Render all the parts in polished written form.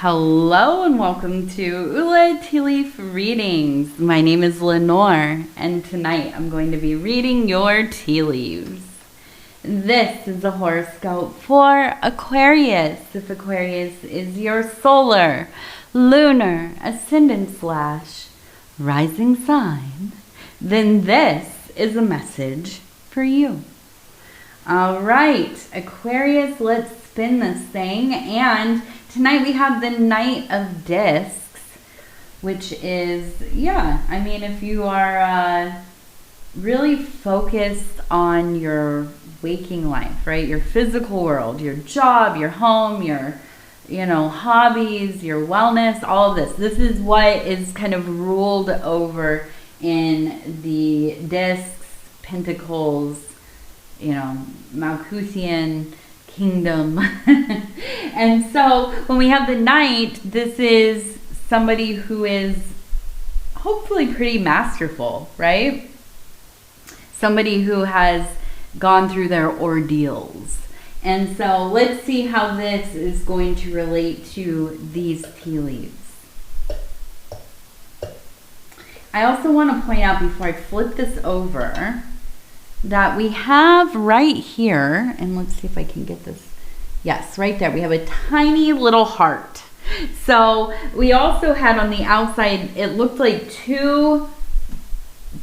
Hello and welcome to Ula Tea Leaf Readings. My name is Lenor and tonight I'm going to be reading your tea leaves. This is a horoscope for Aquarius. If Aquarius is your solar, lunar, ascendant / rising sign, then this is a message for you. All right, Aquarius, let's spin this thing. And tonight we have the Knight of Discs, which is, if you are really focused on your waking life, right? Your physical world, your job, your home, your, hobbies, your wellness, all of this. This is what is kind of ruled over in the discs, pentacles, Malkusian kingdom. And so when we have the Knight, this is somebody who is hopefully pretty masterful, right? Somebody who has gone through their ordeals. And so let's see how this is going to relate to these tea leaves. I also want to point out before I flip this over that we have right here, and let's see if I can get this. Yes, right there. We have a tiny little heart. So we also had on the outside, it looked like two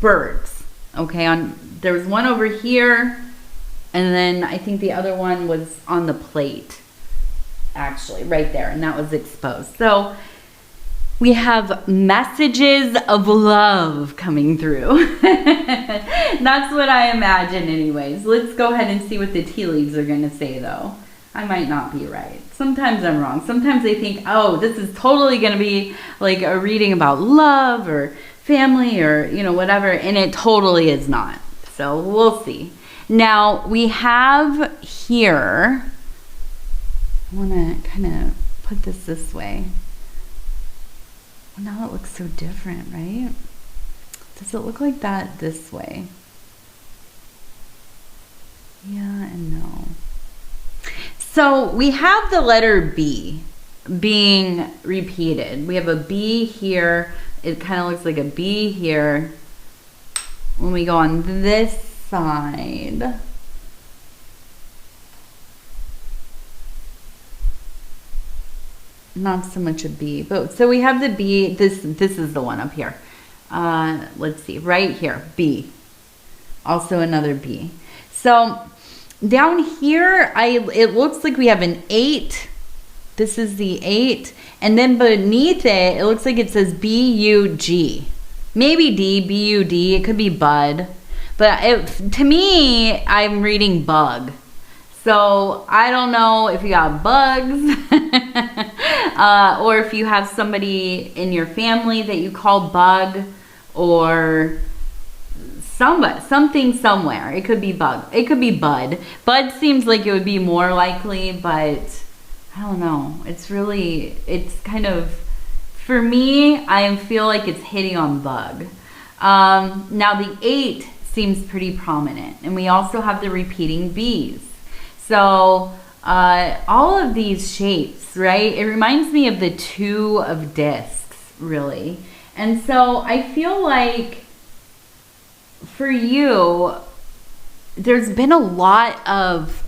birds. Okay, there was one over here, and then I think the other one was on the plate, actually, right there, and that was exposed. So we have messages of love coming through. That's what I imagine anyways. Let's go ahead and see what the tea leaves are going to say, though. I might not be right. Sometimes I'm wrong. Sometimes I think, oh, this is totally going to be like a reading about love or family or, whatever. And it totally is not. So we'll see. Now, we have here, I want to kind of put this way. Now it looks so different, right? Does it look like that this way? Yeah and no. So we have the letter B being repeated. We have a B here. It kind of looks like a B here. When we go on this side, not so much a B, but so we have the B. This is the one up here. Let's see, right here, B. Also another B. So down here, it looks like we have an 8. This is the 8, and then beneath it, it looks like it says B-U-G. Maybe D, B-U-D. It could be bud, but to me, I'm reading bug. So I don't know if you got bugs or if you have somebody in your family that you call bug or something somewhere. It could be bug. It could be bud. Bud seems like it would be more likely, but I don't know. It's kind of, for me, I feel like it's hitting on bug. Now the 8 seems pretty prominent, and we also have the repeating B's. So all of these shapes, right? It reminds me of the 2 of discs, really. And so I feel like for you, there's been a lot of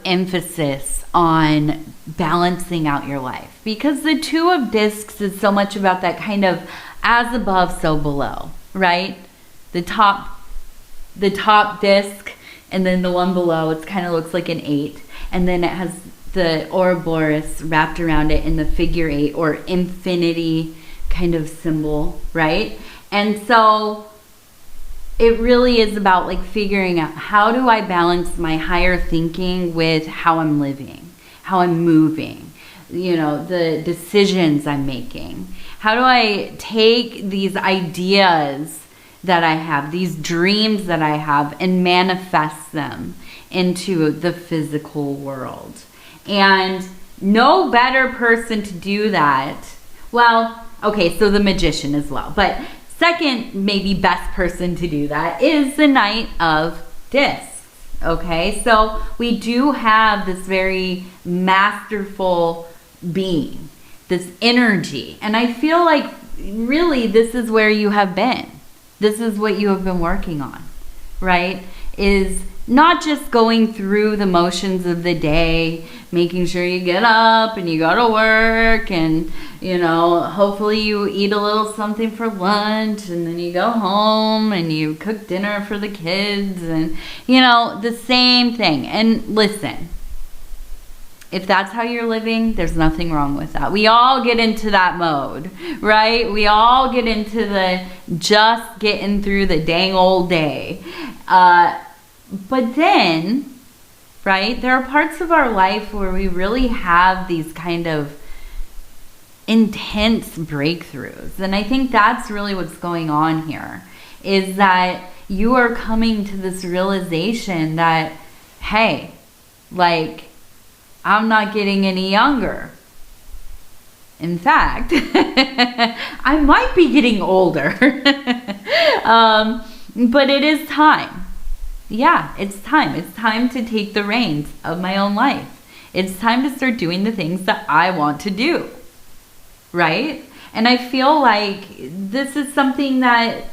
emphasis on balancing out your life, because the 2 of discs is so much about that kind of as above, so below, right? The top disc, and then the one below, it kind of looks like an 8, and then it has the Ouroboros wrapped around it in the figure 8 or infinity kind of symbol, right? And so it really is about like figuring out, how do I balance my higher thinking with how I'm living, how I'm moving, the decisions I'm making. How do I take these ideas that I have, these dreams that I have, and manifest them into the physical world? And no better person to do that. Well, okay, so the magician as well. But second, maybe best person to do that is the Knight of Discs. okay? So we do have this very masterful being, this energy. And I feel like really this is where you have been. This is what you have been working on, right? Is not just going through the motions of the day, making sure you get up and you go to work and, you know, hopefully you eat a little something for lunch and then you go home and you cook dinner for the kids and, you know, the same thing. And listen, if that's how you're living, there's nothing wrong with that. We all get into that mode, right? We all get into the just getting through the dang old day. But then, right, there are parts of our life where we really have these kind of intense breakthroughs. And I think that's really what's going on here, is that you are coming to this realization that, hey, like, I'm not getting any younger. In fact, I might be getting older. But it is time. Yeah, it's time. It's time to take the reins of my own life. It's time to start doing the things that I want to do. Right? And I feel like this is something that,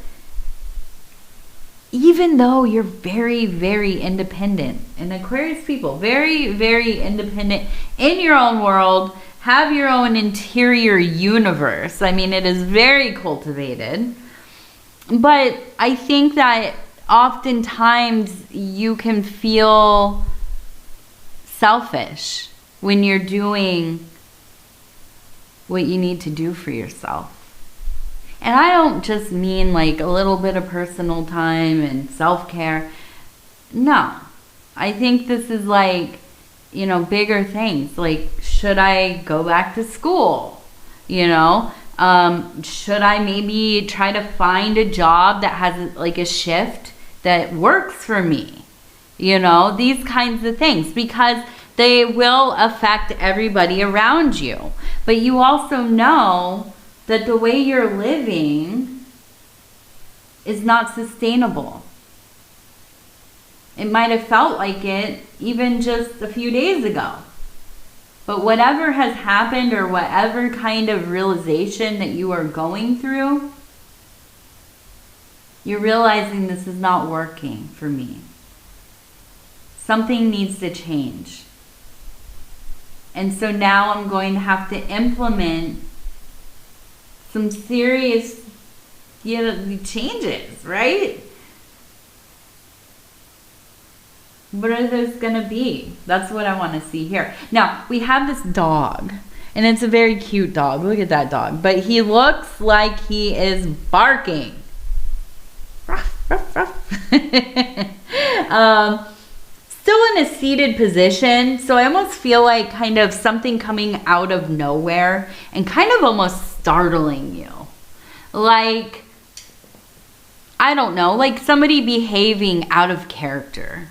even though you're very, very independent, and Aquarius people, very, very independent in your own world, have your own interior universe. I mean, it is very cultivated. But I think that oftentimes you can feel selfish when you're doing what you need to do for yourself. And I don't just mean like a little bit of personal time and self-care. No. I think this is like, you know, bigger things. Like, should I go back to school? You know? Should I maybe try to find a job that has like a shift that works for me? You know, these kinds of things, because they will affect everybody around you. But you also know that the way you're living is not sustainable. It might have felt like it even just a few days ago. But whatever has happened, or whatever kind of realization that you are going through, you're realizing this is not working for me. Something needs to change. And so now I'm going to have to implement some serious, you know, changes, right? What are those going to be? That's what I want to see here. Now, we have this dog, and it's a very cute dog. Look at that dog. But he looks like he is barking. Ruff, ruff, ruff. Still in a seated position, so I almost feel like kind of something coming out of nowhere and kind of almost startling you. Like, I don't know, like somebody behaving out of character.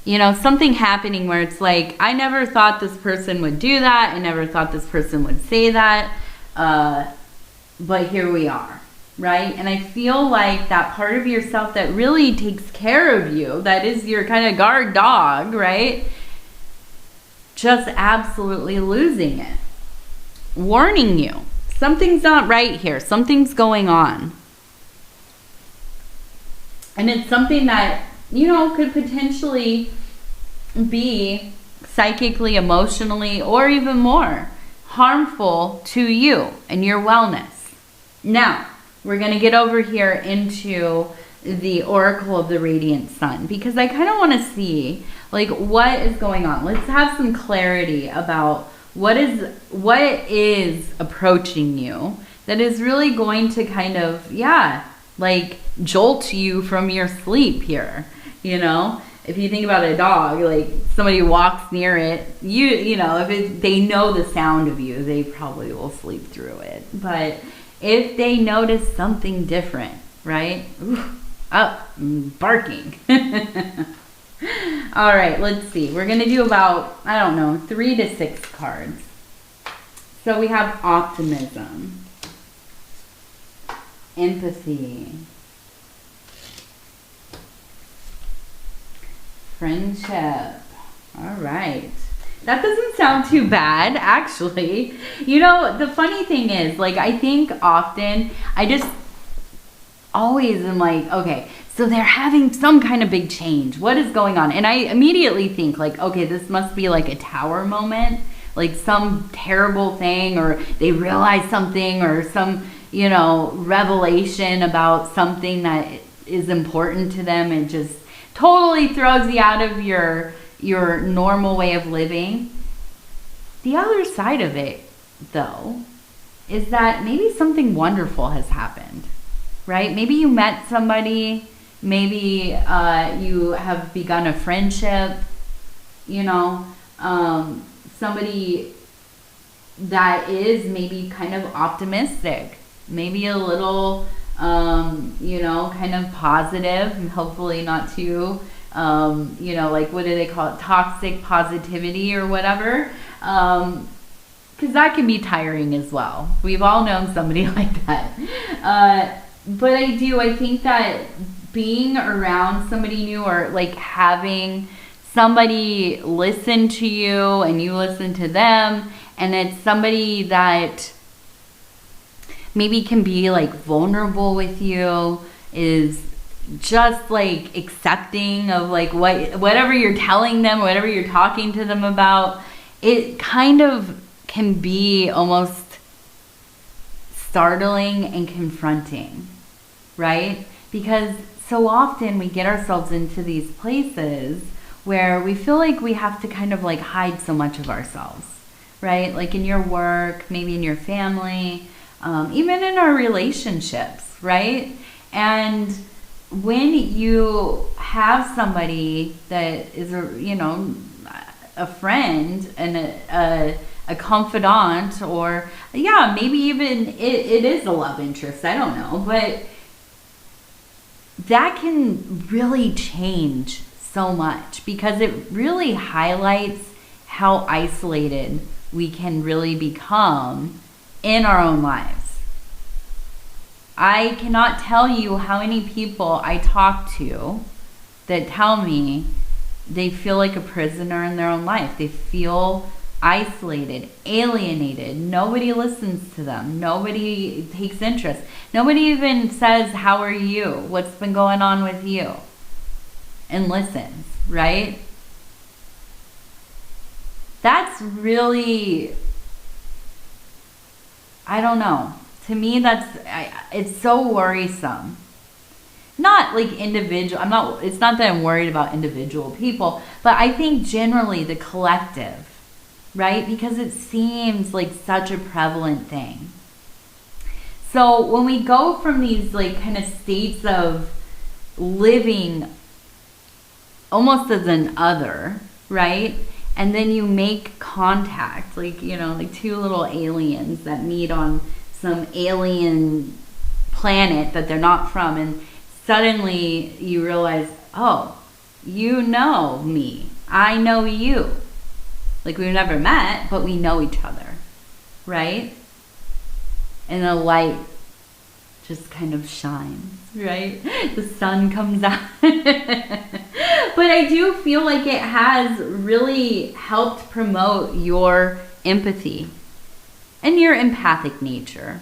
You know, something happening where it's like, I never thought this person would do that. I never thought this person would say that. But here we are, right? And I feel like that part of yourself that really takes care of you, that is your kind of guard dog, right? Just absolutely losing it. Warning you. Something's not right here. Something's going on. And it's something that, you know, could potentially be psychically, emotionally, or even more harmful to you and your wellness. Now, we're going to get over here into the Oracle of the Radiant Sun, because I kind of want to see, like, what is going on. Let's have some clarity about what is approaching you that is really going to kind of, yeah, like jolt you from your sleep here. You know, if you think about a dog, like somebody walks near it, you know, if they know the sound of you, they probably will sleep through it. But if they notice something different, right? Barking. All right, let's see. We're going to do about, I don't know, 3 to 6 cards. So we have optimism, empathy, Friendship. All right. That doesn't sound too bad, actually. You know, the funny thing is, like, I think often I just always am like, okay, so they're having some kind of big change. What is going on? And I immediately think, like, okay, this must be like a tower moment, like some terrible thing, or they realize something, or some, you know, revelation about something that is important to them, and just totally throws you out of your normal way of living. The other side of it, though, is that maybe something wonderful has happened, right? Maybe you met somebody, maybe you have begun a friendship, you know, somebody that is maybe kind of optimistic, maybe a little, you know, kind of positive, and hopefully not too, you know, like, what do they call it? Toxic positivity or whatever. Because that can be tiring as well. We've all known somebody like that. But I think that being around somebody new, or like having somebody listen to you and you listen to them, and it's somebody that maybe can be like vulnerable with you, is just like accepting of like whatever you're telling them, whatever you're talking to them about, it kind of can be almost startling and confronting, right? Because so often we get ourselves into these places where we feel like we have to kind of like hide so much of ourselves, right? Like in your work, maybe in your family, even in our relationships, right? And when you have somebody that is a friend and a confidant, or yeah, maybe even it is a love interest, I don't know, but that can really change so much, because it really highlights how isolated we can really become in our own lives. I cannot tell you how many people I talk to that tell me they feel like a prisoner in their own life. They feel isolated, alienated. Nobody listens to them. Nobody takes interest. Nobody even says, how are you? What's been going on with you? And listens, right? That's really, I don't know. To me, it's so worrisome. Not like individual, it's not that I'm worried about individual people, but I think generally the collective, right? Because it seems like such a prevalent thing. So when we go from these like kind of states of living almost as an other, right? And then you make contact, like, you know, like two little aliens that meet on some alien planet that they're not from, and suddenly you realize, oh, you know me, I know you. Like, we've never met, but we know each other, right? And the light just kind of shines, right? The sun comes out. But I do feel like it has really helped promote your empathy and your empathic nature.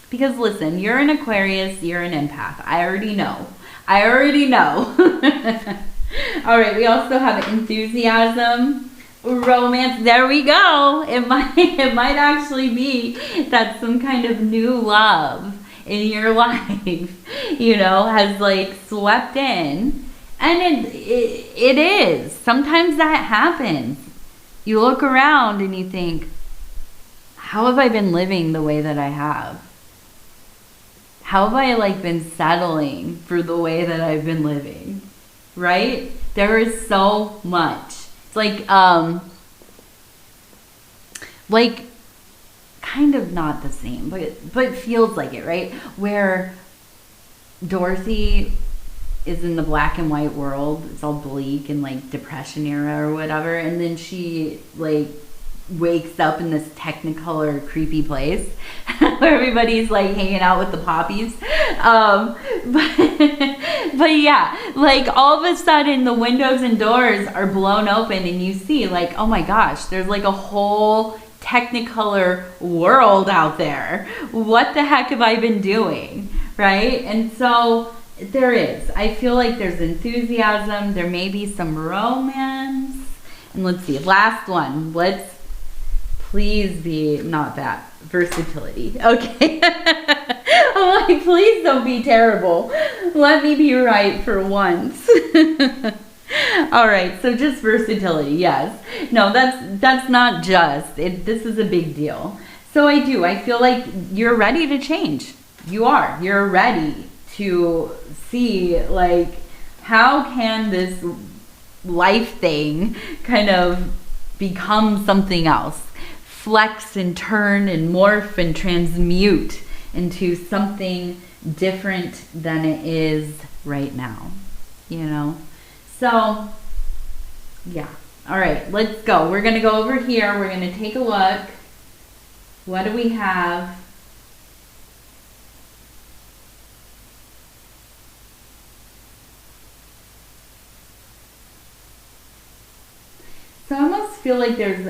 Because listen, you're an Aquarius, you're an empath. I already know. All right, we also have enthusiasm, romance. There we go. It might actually be that some kind of new love in your life, you know, has like swept in. And it is. Sometimes that happens. You look around and you think, how have I been living the way that I have? How have I like been settling for the way that I've been living? Right? There is so much. It's like kind of not the same, but feels like it, right? Where Dorothy is in the black and white world. It's all bleak and like depression era or whatever. And then she like wakes up in this Technicolor creepy place where everybody's like hanging out with the poppies. But yeah, like all of a sudden the windows and doors are blown open and you see like, oh my gosh, there's like a whole Technicolor world out there. What the heck have I been doing? Right? And so there is. I feel like there's enthusiasm. There may be some romance. And let's see, last one. Let's please be not that. Versatility. Okay. I'm like, please don't be terrible. Let me be right for once. All right, so just versatility, yes. No, that's not just. This is a big deal. So I feel like you're ready to change. You are. You're ready to see, like, how can this life thing kind of become something else, flex and turn and morph and transmute into something different than it is right now, you know? So yeah, all right, let's go. We're gonna go over here. We're gonna take a look. What do we have? So I almost feel like there's,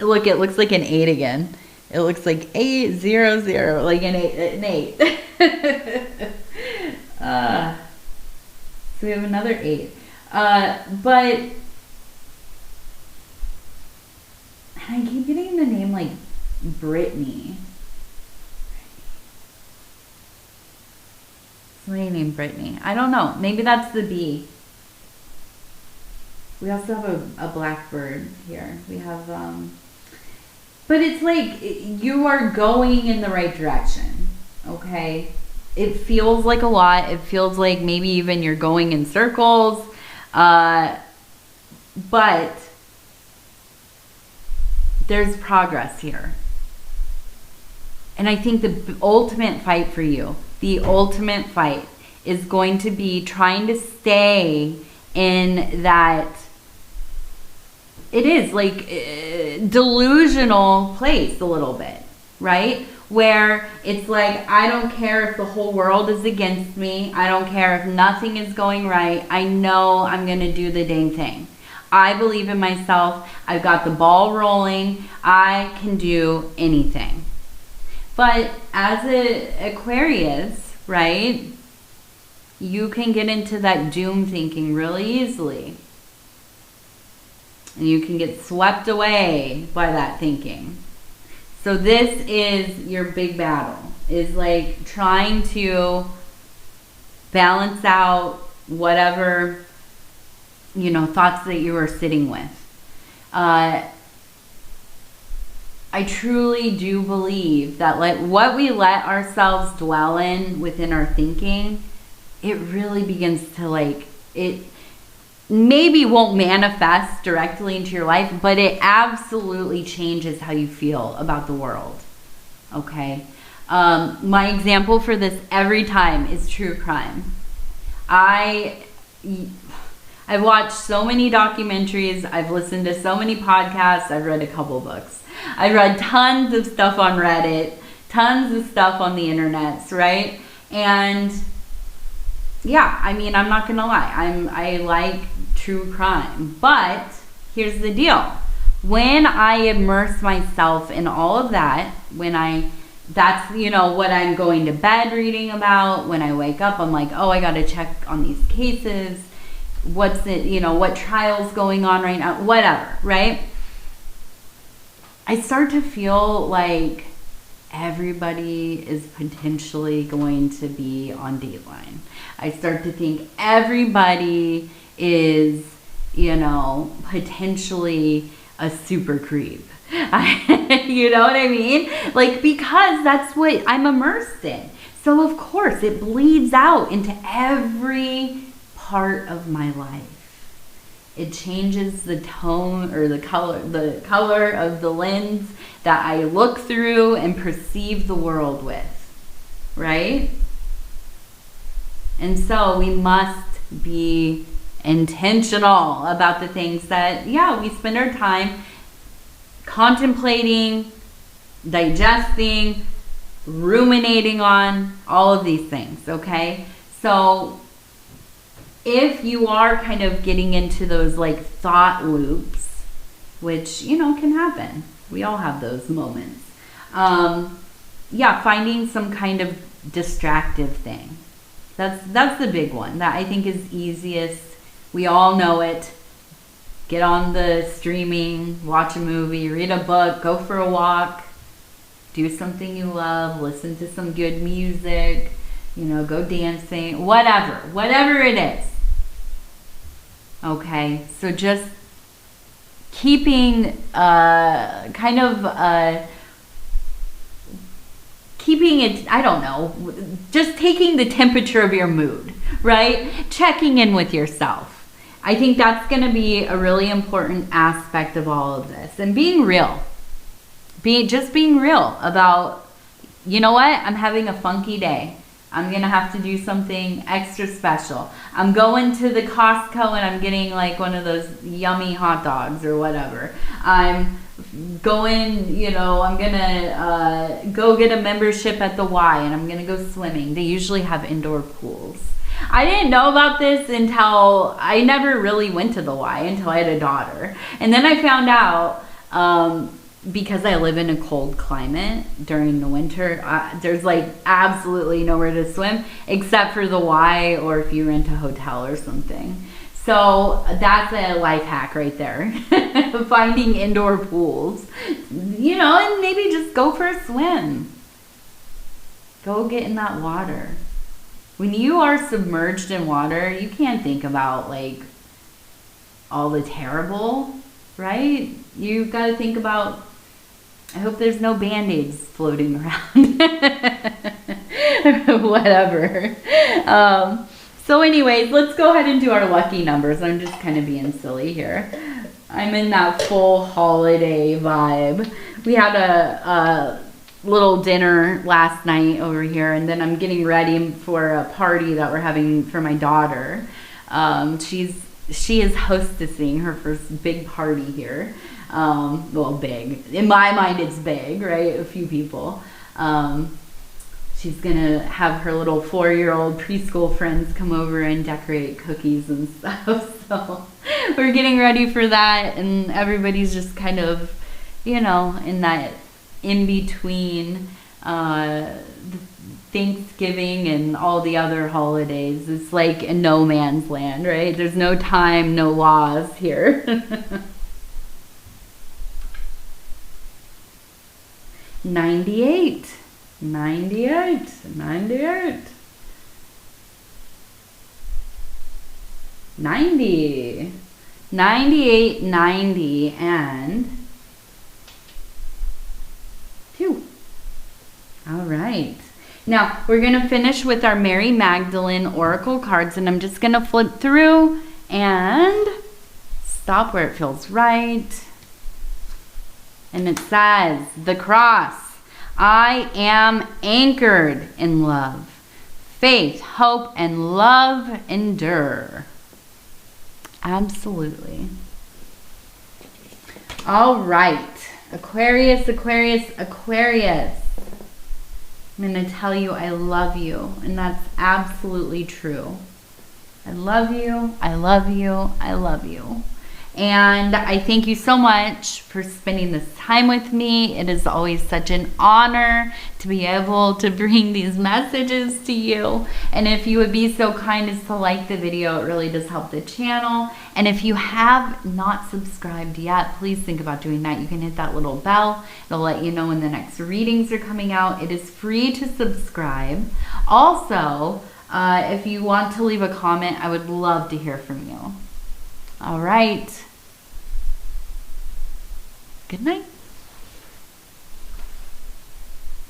look, it looks like an 8 again. It looks like 800, like an 8. So we have another 8. But I keep getting the name like Brittany. Somebody named Brittany. I don't know. Maybe that's the B. We also have a blackbird here. We have, but it's like you are going in the right direction, okay? It feels like a lot. It feels like maybe even you're going in circles, but there's progress here. And I think the ultimate fight for you, the ultimate fight is going to be trying to stay in that, it is like delusional place a little bit, right? Where it's like, I don't care if the whole world is against me. I don't care if nothing is going right. I know I'm going to do the dang thing. I believe in myself. I've got the ball rolling. I can do anything. But as an Aquarius, right, you can get into that doom thinking really easily. And you can get swept away by that thinking. So this is your big battle, is like trying to balance out whatever, you know, thoughts that you are sitting with. I truly do believe that like what we let ourselves dwell in within our thinking, it really begins to like, it maybe won't manifest directly into your life, but it absolutely changes how you feel about the world. Okay? My example for this every time is true crime. I've watched so many documentaries. I've listened to so many podcasts. I've read a couple books. I read tons of stuff on Reddit, tons of stuff on the internet, right? And yeah, I mean, I'm not gonna lie. I like true crime, but here's the deal. When I immerse myself in all of that, that's, you know, what I'm going to bed reading about. When I wake up, I'm like, oh, I gotta check on these cases. What's it, you know, what trial's going on right now, whatever, right? I start to feel like everybody is potentially going to be on Dateline. I start to think everybody is, you know, potentially a super creep. You know what I mean? Like, because that's what I'm immersed in. So of course it bleeds out into every part of my life. It changes the tone or the color of the lens that I look through and perceive the world with, right? And so we must be intentional about the things that, yeah, we spend our time contemplating, digesting, ruminating on, all of these things, okay? So if you are kind of getting into those like thought loops, which, you know, can happen. We all have those moments. Yeah, finding some kind of distractive thing. That's the big one that I think is easiest. We all know it. Get on the streaming, watch a movie, read a book, go for a walk, do something you love, listen to some good music, you know, go dancing, whatever it is. Okay, so just keeping keeping it, I don't know, just taking the temperature of your mood, right? Checking in with yourself. I think that's going to be a really important aspect of all of this. And being real. Just being real about, you know what? I'm having a funky day. I'm going to have to do something extra special. I'm going to the Costco and I'm getting like one of those yummy hot dogs or whatever. I'm going, you know, I'm going to go get a membership at the Y and I'm going to go swimming. They usually have indoor pools. I didn't know about this until I never really went to the Y until I had a daughter. And then I found out, because I live in a cold climate during the winter, there's like absolutely nowhere to swim except for the Y or if you rent a hotel or something. So that's a life hack right there. Finding indoor pools, you know, and maybe just go for a swim. Go get in that water. When you are submerged in water, you can't think about like all the terrible, right? You've got to think about, I hope there's no Band-Aids floating around. Whatever. So anyways, let's go ahead and do our lucky numbers. I'm just kind of being silly here. I'm in that full holiday vibe. We had a little dinner last night over here, and then I'm getting ready for a party that we're having for my daughter. She is hostessing her first big party here. Well, big. In my mind, it's big, right? A few people. She's gonna have her little 4-year-old preschool friends come over and decorate cookies and stuff. So we're getting ready for that, and everybody's just kind of, you know, in that in between Thanksgiving and all the other holidays. It's like a no man's land, right? There's no time, no laws here. 98, 98, 98, 90, 98, 90, and 2. All right. Now, we're going to finish with our Mary Magdalene Oracle cards, and I'm just going to flip through and stop where it feels right. And it says, the cross. I am anchored in love. Faith, hope, and love endure. Absolutely. All right. Aquarius, Aquarius, Aquarius. I'm going to tell you I love you, and that's absolutely true. I love you, I love you, I love you. And I thank you so much for spending this time with me. It is always such an honor to be able to bring these messages to you. And if you would be so kind as to like the video, it really does help the channel. And if you have not subscribed yet, please think about doing that. You can hit that little bell. It'll let you know when the next readings are coming out. It is free to subscribe. Also, if you want to leave a comment, I would love to hear from you. All right. Good night.